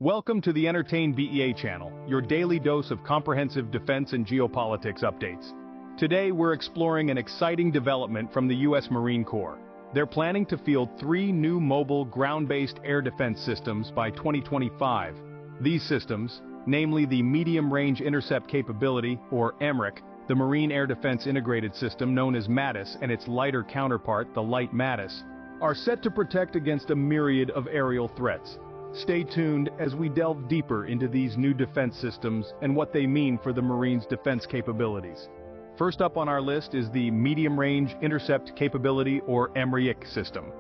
Welcome to the Entertain BEA channel, your daily dose of comprehensive defense and geopolitics updates. Today we're exploring an exciting development from the U.S. Marine Corps. They're planning to field 3 new mobile ground-based air defense systems by 2025. These systems, namely the Medium Range Intercept Capability, or MRIC, the Marine Air Defense Integrated System known as MADIS, and its lighter counterpart, the light MADIS, are set to protect against a myriad of aerial threats. Stay tuned as we delve deeper into these new defense systems and what they mean for the Marines' defense capabilities. First up on our list is the Medium Range Intercept Capability, or MRIC System.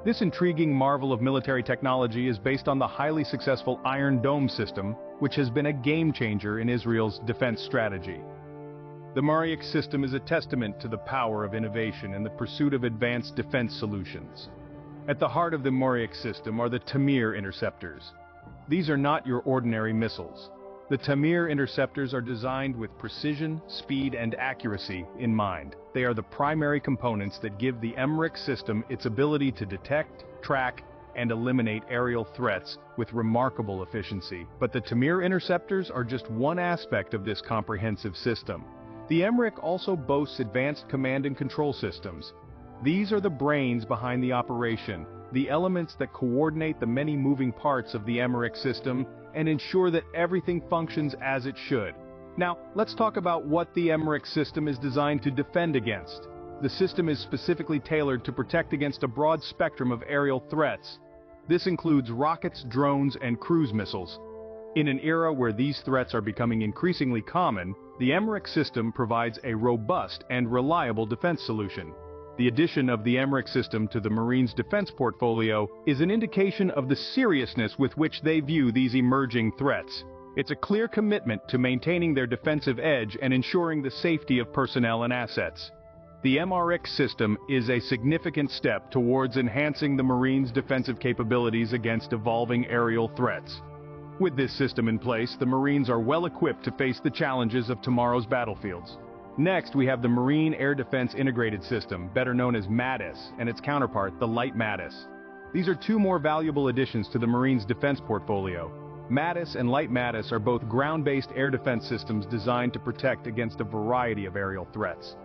This intriguing marvel of military technology is based on the highly successful Iron Dome system, which has been a game-changer in Israel's defense strategy. The MRIC system is a testament to the power of innovation and the pursuit of advanced defense solutions. At the heart of the MRIC system are the Tamir interceptors. These are not your ordinary missiles. The Tamir interceptors are designed with precision, speed, and accuracy in mind. They are the primary components that give the MRIC system its ability to detect, track, and eliminate aerial threats with remarkable efficiency. But the Tamir interceptors are just one aspect of this comprehensive system. The MRIC also boasts advanced command and control systems. These are the brains behind the operation, the elements that coordinate the many moving parts of the MRIC system and ensure that everything functions as it should. Now, let's talk about what the MRIC system is designed to defend against. The system is specifically tailored to protect against a broad spectrum of aerial threats. This includes rockets, drones, and cruise missiles. In an era where these threats are becoming increasingly common, the MRIC system provides a robust and reliable defense solution. The addition of the MRIC system to the Marines' defense portfolio is an indication of the seriousness with which they view these emerging threats. It's a clear commitment to maintaining their defensive edge and ensuring the safety of personnel and assets. The MRIC system is a significant step towards enhancing the Marines' defensive capabilities against evolving aerial threats. With this system in place, the Marines are well equipped to face the challenges of tomorrow's battlefields. Next, we have the Marine Air Defense Integrated System, better known as MADIS, and its counterpart, the light MADIS. These are 2 more valuable additions to the Marines' defense portfolio. MADIS and light MADIS are both ground-based air defense systems designed to protect against a variety of aerial threats.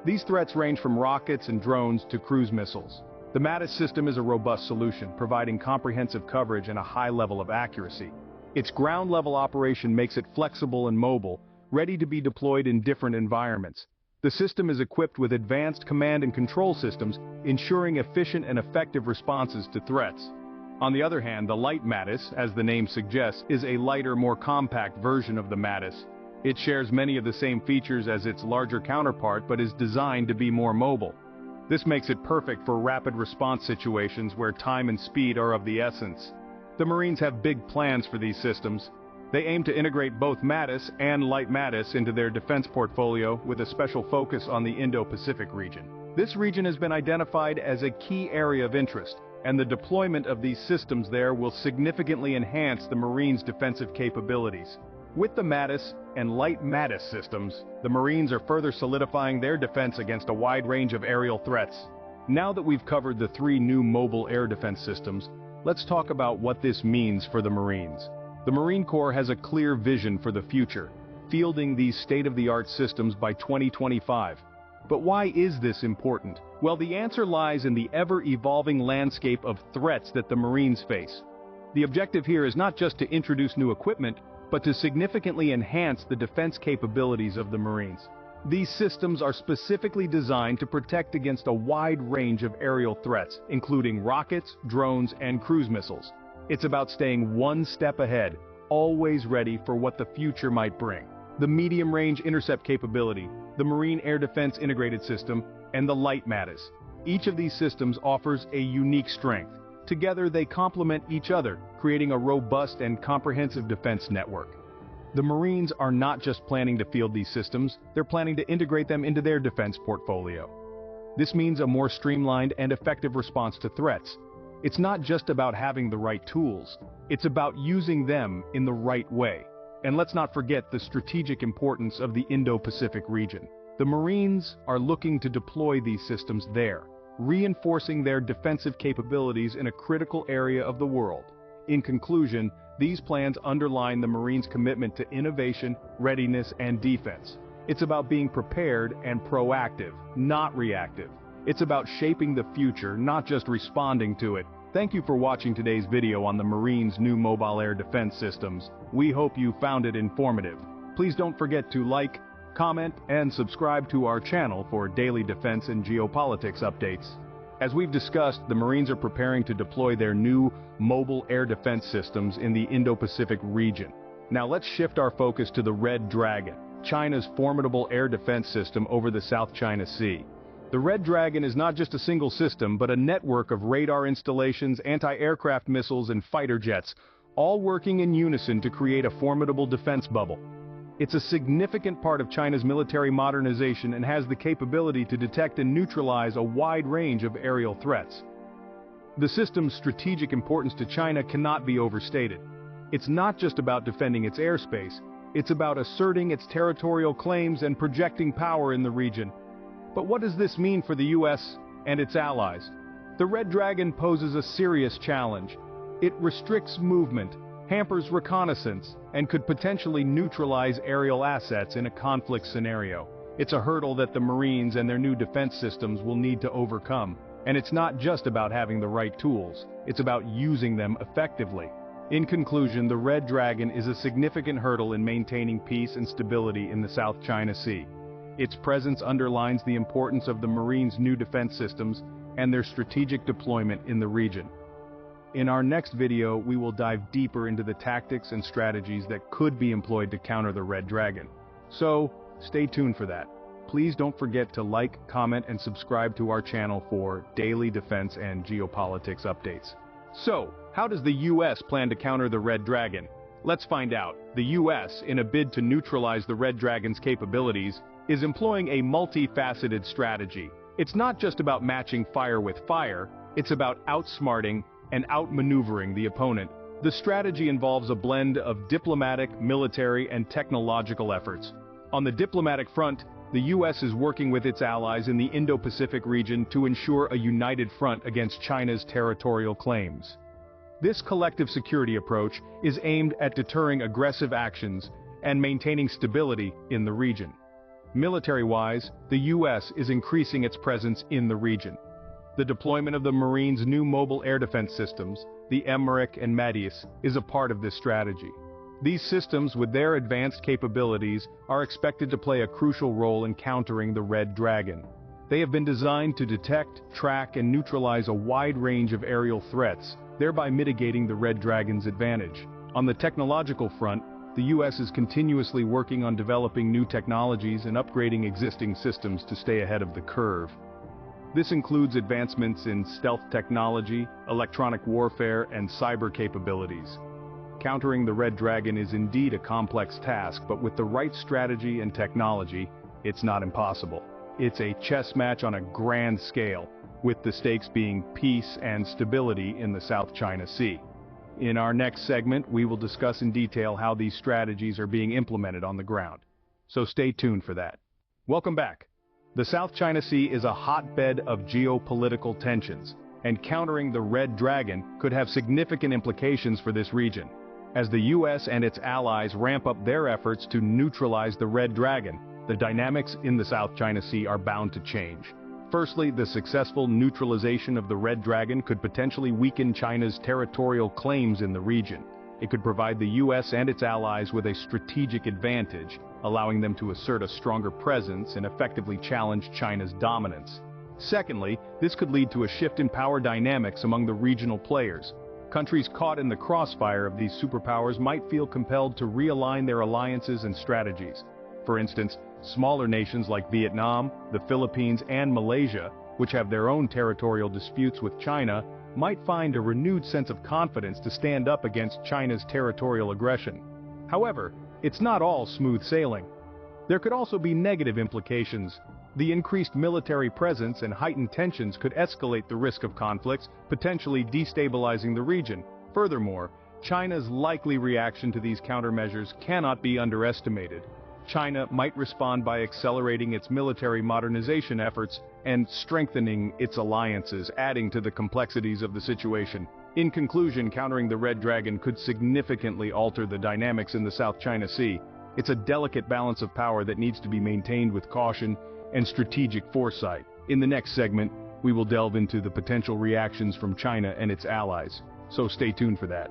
These threats range from rockets and drones to cruise missiles. The MADIS system is a robust solution, providing comprehensive coverage and a high level of accuracy. Its ground-level operation makes it flexible and mobile, ready to be deployed in different environments. The system is equipped with advanced command and control systems, ensuring efficient and effective responses to threats. On the other hand, the light MADIS, as the name suggests, is a lighter, more compact version of the MADIS. It shares many of the same features as its larger counterpart, but is designed to be more mobile. This makes it perfect for rapid response situations where time and speed are of the essence. The Marines have big plans for these systems. They aim to integrate both MADIS and light MADIS into their defense portfolio with a special focus on the Indo-Pacific region. This region has been identified as a key area of interest, and the deployment of these systems there will significantly enhance the Marines' defensive capabilities. With the MADIS and light MADIS systems, the Marines are further solidifying their defense against a wide range of aerial threats. Now that we've covered the 3 new mobile air defense systems, let's talk about what this means for the Marines. The Marine Corps has a clear vision for the future, fielding these state-of-the-art systems by 2025. But why is this important? Well, the answer lies in the ever-evolving landscape of threats that the Marines face. The objective here is not just to introduce new equipment, but to significantly enhance the defense capabilities of the Marines. These systems are specifically designed to protect against a wide range of aerial threats, including rockets, drones, and cruise missiles. It's about staying one step ahead, always ready for what the future might bring. The Medium Range Intercept Capability, the Marine Air Defense Integrated System, and the light MADIS. Each of these systems offers a unique strength. Together, they complement each other, creating a robust and comprehensive defense network. The Marines are not just planning to field these systems, they're planning to integrate them into their defense portfolio. This means a more streamlined and effective response to threats. It's not just about having the right tools, it's about using them in the right way. And let's not forget the strategic importance of the Indo-Pacific region. The Marines are looking to deploy these systems there, reinforcing their defensive capabilities in a critical area of the world. In conclusion, these plans underline the Marines' commitment to innovation, readiness, and defense. It's about being prepared and proactive, not reactive. It's about shaping the future, not just responding to it. Thank you for watching today's video on the Marines' new mobile air defense systems. We hope you found it informative. Please don't forget to like, comment, and subscribe to our channel for daily defense and geopolitics updates. As we've discussed, the Marines are preparing to deploy their new mobile air defense systems in the Indo-Pacific region. Now let's shift our focus to the Red Dragon, China's formidable air defense system over the South China Sea. The Red Dragon is not just a single system, but a network of radar installations, anti-aircraft missiles, and fighter jets, all working in unison to create a formidable defense bubble. It's a significant part of China's military modernization and has the capability to detect and neutralize a wide range of aerial threats. The system's strategic importance to China cannot be overstated. It's not just about defending its airspace, it's about asserting its territorial claims and projecting power in the region. But what does this mean for the US and its allies? The Red Dragon poses a serious challenge. It restricts movement, hampers reconnaissance, and could potentially neutralize aerial assets in a conflict scenario. It's a hurdle that the Marines and their new defense systems will need to overcome. And it's not just about having the right tools, it's about using them effectively. In conclusion, the Red Dragon is a significant hurdle in maintaining peace and stability in the South China Sea. Its presence underlines the importance of the Marines' new defense systems and their strategic deployment in the region. In our next video, we will dive deeper into the tactics and strategies that could be employed to counter the Red Dragon. So, stay tuned for that. Please don't forget to like, comment, and subscribe to our channel for daily defense and geopolitics updates. So, how does the US plan to counter the Red Dragon? Let's find out. The US, in a bid to neutralize the Red Dragon's capabilities, is employing a multifaceted strategy. It's not just about matching fire with fire, it's about outsmarting and outmaneuvering the opponent. The strategy involves a blend of diplomatic, military, and technological efforts. On the diplomatic front, the US is working with its allies in the Indo-Pacific region to ensure a united front against China's territorial claims. This collective security approach is aimed at deterring aggressive actions and maintaining stability in the region. Military-wise, the US is increasing its presence in the region. The deployment of the Marines' new mobile air defense systems, the MRIC and MADIS, is a part of this strategy. These systems, with their advanced capabilities, are expected to play a crucial role in countering the Red Dragon. They have been designed to detect, track, and neutralize a wide range of aerial threats, thereby mitigating the Red Dragon's advantage. On the technological front, the US is continuously working on developing new technologies and upgrading existing systems to stay ahead of the curve. This includes advancements in stealth technology, electronic warfare, and cyber capabilities. Countering the Red Dragon is indeed a complex task, but with the right strategy and technology, it's not impossible. It's a chess match on a grand scale, with the stakes being peace and stability in the South China Sea. In our next segment, we will discuss in detail how these strategies are being implemented on the ground. So stay tuned for that. Welcome back. The South China Sea is a hotbed of geopolitical tensions, and countering the Red Dragon could have significant implications for this region. As the US and its allies ramp up their efforts to neutralize the Red Dragon, the dynamics in the South China Sea are bound to change. Firstly, the successful neutralization of the Red Dragon could potentially weaken China's territorial claims in the region. It could provide the US and its allies with a strategic advantage, allowing them to assert a stronger presence and effectively challenge China's dominance. Secondly, this could lead to a shift in power dynamics among the regional players. Countries caught in the crossfire of these superpowers might feel compelled to realign their alliances and strategies. For instance, smaller nations like Vietnam, the Philippines, and Malaysia, which have their own territorial disputes with China, might find a renewed sense of confidence to stand up against China's territorial aggression. However, it's not all smooth sailing. There could also be negative implications. The increased military presence and heightened tensions could escalate the risk of conflicts, potentially destabilizing the region. Furthermore, China's likely reaction to these countermeasures cannot be underestimated. China might respond by accelerating its military modernization efforts and strengthening its alliances, adding to the complexities of the situation. In conclusion, countering the Red Dragon could significantly alter the dynamics in the South China Sea. It's a delicate balance of power that needs to be maintained with caution and strategic foresight. In the next segment, we will delve into the potential reactions from China and its allies, so stay tuned for that.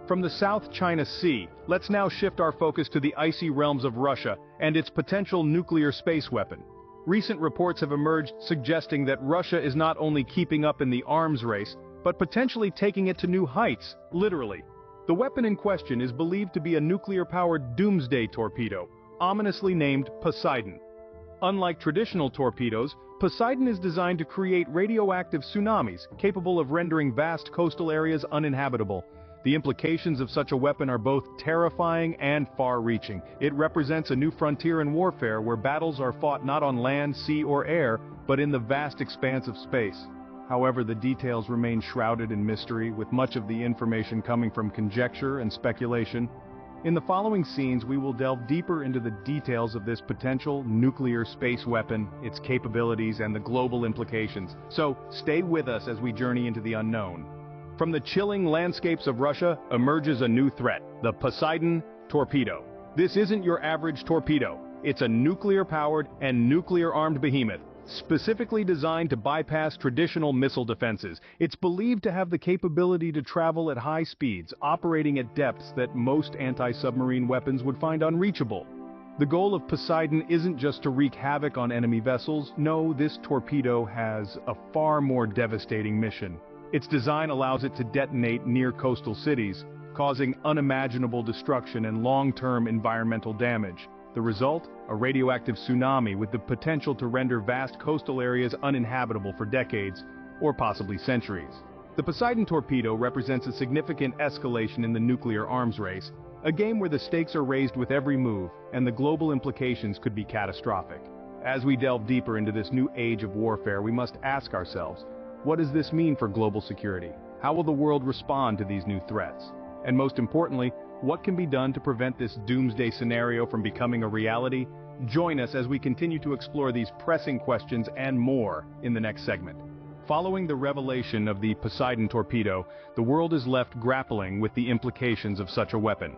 From the South China Sea, let's now shift our focus to the icy realms of Russia and its potential nuclear space weapon. Recent reports have emerged suggesting that Russia is not only keeping up in the arms race, but potentially taking it to new heights, literally. The weapon in question is believed to be a nuclear-powered doomsday torpedo, ominously named Poseidon. Unlike traditional torpedoes, Poseidon is designed to create radioactive tsunamis capable of rendering vast coastal areas uninhabitable. The implications of such a weapon are both terrifying and far-reaching. It represents a new frontier in warfare where battles are fought not on land, sea, or air, but in the vast expanse of space. However, the details remain shrouded in mystery, with much of the information coming from conjecture and speculation. In the following scenes, we will delve deeper into the details of this potential nuclear space weapon, its capabilities, and the global implications. So, stay with us as we journey into the unknown. From the chilling landscapes of Russia emerges a new threat, the Poseidon Torpedo. This isn't your average torpedo. It's a nuclear-powered and nuclear-armed behemoth, specifically designed to bypass traditional missile defenses. It's believed to have the capability to travel at high speeds, operating at depths that most anti-submarine weapons would find unreachable. The goal of Poseidon isn't just to wreak havoc on enemy vessels. No, this torpedo has a far more devastating mission. Its design allows it to detonate near coastal cities, causing unimaginable destruction and long-term environmental damage. The result? A radioactive tsunami with the potential to render vast coastal areas uninhabitable for decades, or possibly centuries. The Poseidon Torpedo represents a significant escalation in the nuclear arms race, a game where the stakes are raised with every move, and the global implications could be catastrophic. As we delve deeper into this new age of warfare, we must ask ourselves, what does this mean for global security? How will the world respond to these new threats? And most importantly, what can be done to prevent this doomsday scenario from becoming a reality? Join us as we continue to explore these pressing questions and more in the next segment. Following the revelation of the Poseidon Torpedo, the world is left grappling with the implications of such a weapon.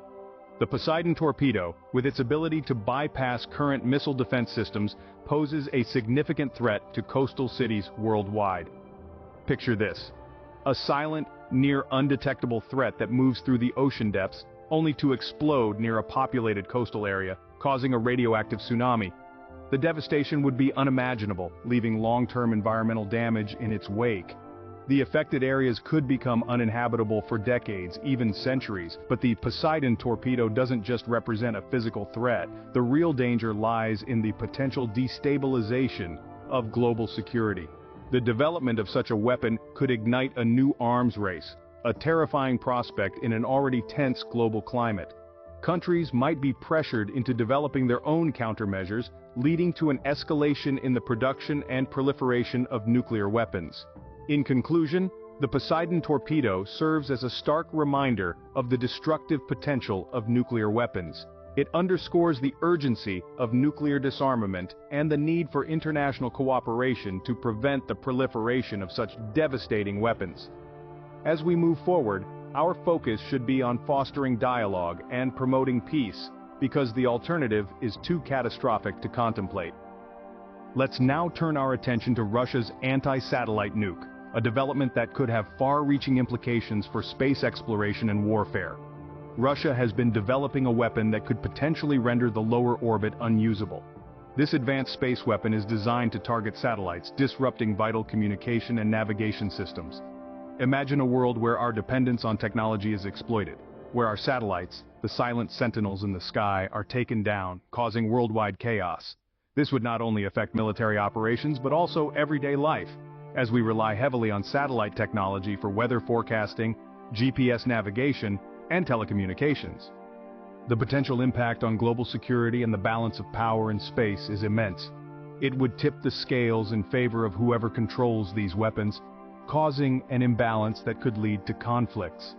The Poseidon Torpedo, with its ability to bypass current missile defense systems, poses a significant threat to coastal cities worldwide. Picture this: a silent, near undetectable threat that moves through the ocean depths, only to explode near a populated coastal area, causing a radioactive tsunami. The devastation would be unimaginable, leaving long-term environmental damage in its wake. The affected areas could become uninhabitable for decades, even centuries, but the Poseidon Torpedo doesn't just represent a physical threat. The real danger lies in the potential destabilization of global security. The development of such a weapon could ignite a new arms race, a terrifying prospect in an already tense global climate. Countries might be pressured into developing their own countermeasures, leading to an escalation in the production and proliferation of nuclear weapons. In conclusion, the Poseidon Torpedo serves as a stark reminder of the destructive potential of nuclear weapons. It underscores the urgency of nuclear disarmament and the need for international cooperation to prevent the proliferation of such devastating weapons. As we move forward, our focus should be on fostering dialogue and promoting peace, because the alternative is too catastrophic to contemplate. Let's now turn our attention to Russia's anti-satellite nuke, a development that could have far-reaching implications for space exploration and warfare. Russia has been developing a weapon that could potentially render the lower orbit unusable. This advanced space weapon is designed to target satellites, disrupting vital communication and navigation systems. Imagine a world where our dependence on technology is exploited, where our satellites, the silent sentinels in the sky, are taken down, causing worldwide chaos. This would not only affect military operations, but also everyday life, as we rely heavily on satellite technology for weather forecasting, GPS navigation, and telecommunications. The potential impact on global security and the balance of power in space is immense. It would tip the scales in favor of whoever controls these weapons, causing an imbalance that could lead to conflicts.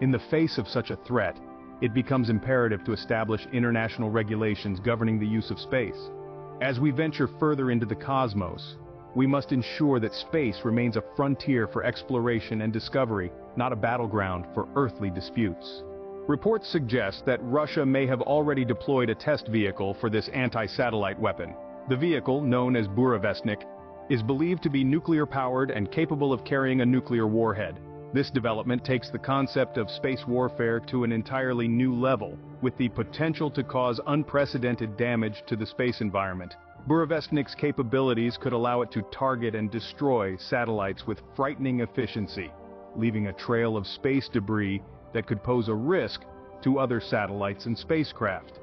In the face of such a threat, it becomes imperative to establish international regulations governing the use of space. As we venture further into the cosmos, we must ensure that space remains a frontier for exploration and discovery, not a battleground for earthly disputes. Reports suggest that Russia may have already deployed a test vehicle for this anti-satellite weapon. The vehicle, known as Burevestnik, is believed to be nuclear-powered and capable of carrying a nuclear warhead. This development takes the concept of space warfare to an entirely new level, with the potential to cause unprecedented damage to the space environment. Burevestnik's capabilities could allow it to target and destroy satellites with frightening efficiency, leaving a trail of space debris that could pose a risk to other satellites and spacecraft.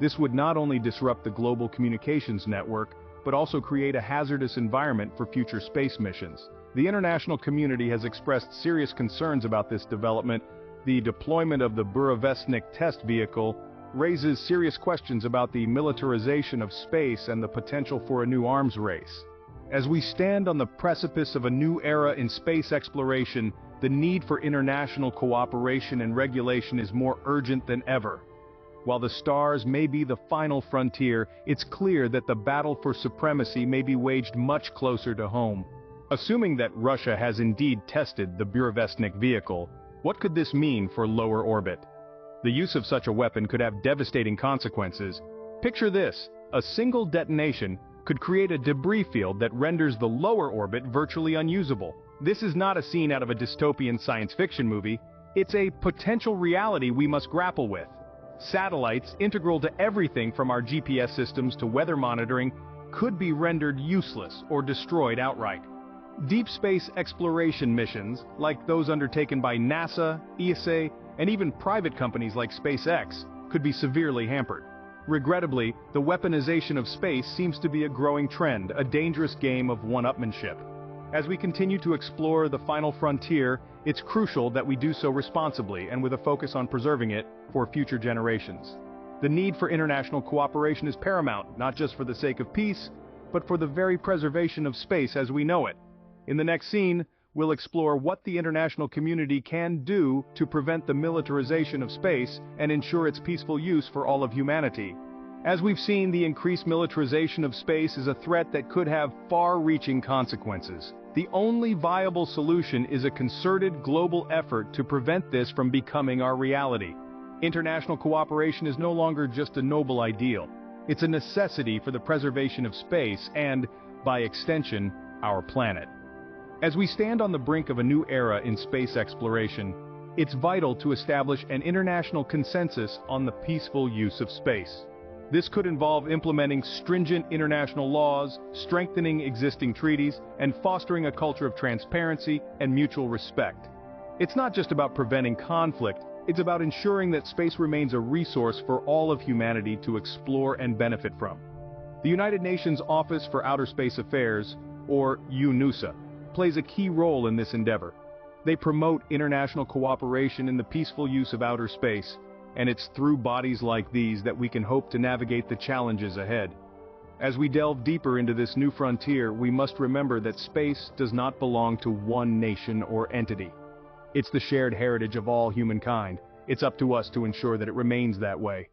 This would not only disrupt the global communications network, but also create a hazardous environment for future space missions. The international community has expressed serious concerns about this development. The deployment of the Burevestnik test vehicle raises serious questions about the militarization of space and the potential for a new arms race. As we stand on the precipice of a new era in space exploration, the need for international cooperation and regulation is more urgent than ever. While the stars may be the final frontier, it's clear that the battle for supremacy may be waged much closer to home. Assuming that Russia has indeed tested the Burevestnik vehicle, what could this mean for lower orbit? The use of such a weapon could have devastating consequences. Picture this: a single detonation could create a debris field that renders the lower orbit virtually unusable. This is not a scene out of a dystopian science fiction movie. It's a potential reality we must grapple with. Satellites, integral to everything from our GPS systems to weather monitoring, could be rendered useless or destroyed outright. Deep space exploration missions, like those undertaken by NASA, ESA, and even private companies like SpaceX, could be severely hampered. Regrettably, the weaponization of space seems to be a growing trend, a dangerous game of one-upmanship. As we continue to explore the final frontier, it's crucial that we do so responsibly and with a focus on preserving it for future generations. The need for international cooperation is paramount, not just for the sake of peace, but for the very preservation of space as we know it. In the next scene, we'll explore what the international community can do to prevent the militarization of space and ensure its peaceful use for all of humanity. As we've seen, the increased militarization of space is a threat that could have far-reaching consequences. The only viable solution is a concerted global effort to prevent this from becoming our reality. International cooperation is no longer just a noble ideal. It's a necessity for the preservation of space and, by extension, our planet. As we stand on the brink of a new era in space exploration, it's vital to establish an international consensus on the peaceful use of space. This could involve implementing stringent international laws, strengthening existing treaties, and fostering a culture of transparency and mutual respect. It's not just about preventing conflict, it's about ensuring that space remains a resource for all of humanity to explore and benefit from. The United Nations Office for Outer Space Affairs, or UNOSA, plays a key role in this endeavor. They promote international cooperation in the peaceful use of outer space, and it's through bodies like these that we can hope to navigate the challenges ahead. As we delve deeper into this new frontier, we must remember that space does not belong to one nation or entity. It's the shared heritage of all humankind. It's up to us to ensure that it remains that way.